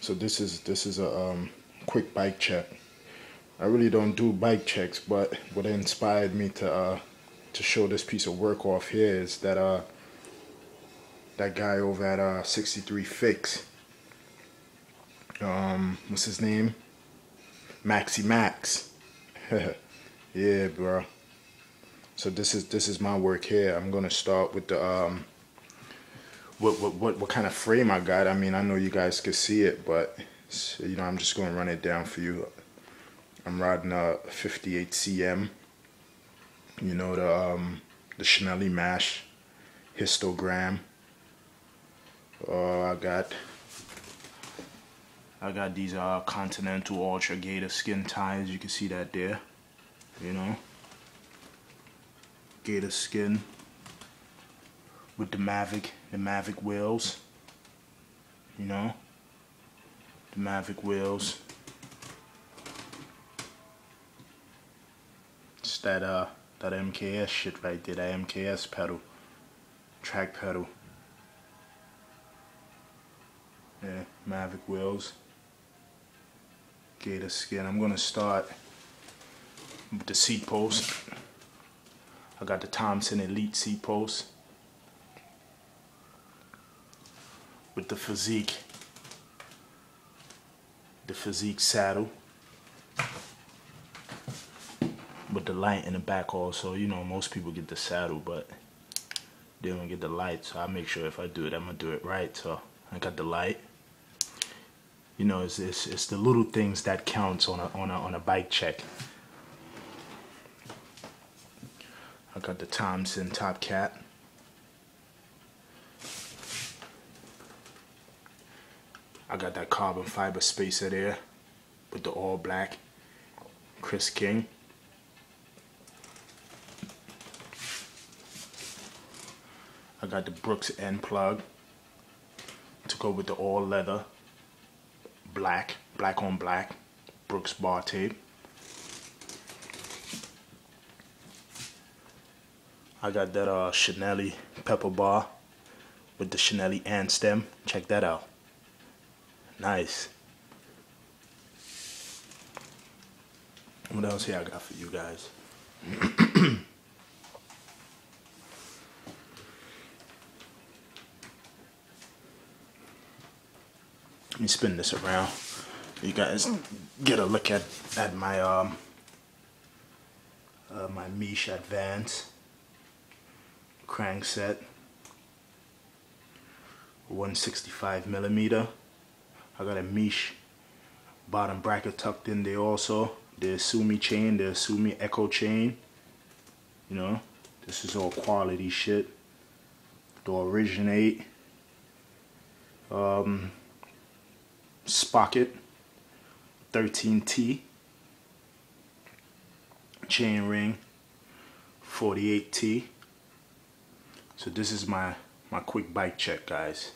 So this is a quick bike check. I really don't do bike checks, but what inspired me to show this piece of work off here is that that guy over at 63 Fix. What's his name? Maxi Max. Yeah, bro. So this is my work here. I'm gonna start with the what kind of frame I got. I mean, I know you guys can see it, but you know, I'm just gonna run it down for you. I'm riding a 58 cm. You know, the cinelli mash histogram. I got these Continental Ultra Gator skin tires. You can see that there. You know, Gator skin with the Mavic wheels. You know, the Mavic wheels. It's that MKS shit right there. That MKS pedal, track pedal. Yeah, Mavic wheels. Gator skin. I'm gonna start with the seat post. I got the Thompson Elite seat post with the physique saddle with the light in the back also. You know, most people get the saddle, but they don't get the light, so I make sure if I do it, I'm gonna do it right. So I got the light. You know, it's the little things that counts on a bike check. I got the Thompson top cap. I got that carbon fiber spacer there with the all black Chris King. I got the Brooks end plug to go with the all leather black on black Brooks bar tape. I got that cinelli pepper bar with the cinelli ant stem. Check that out. Nice. What else here I got for you guys? Let me spin this around. You guys get a look at my my Mish Advance crankset, 165 millimeter. I got a Mish bottom bracket tucked in there also. The Sumi chain, the Sumi Echo chain. You know, this is all quality shit. The Originate Sprocket 13T chain ring 48T. So this is my quick bike check, guys.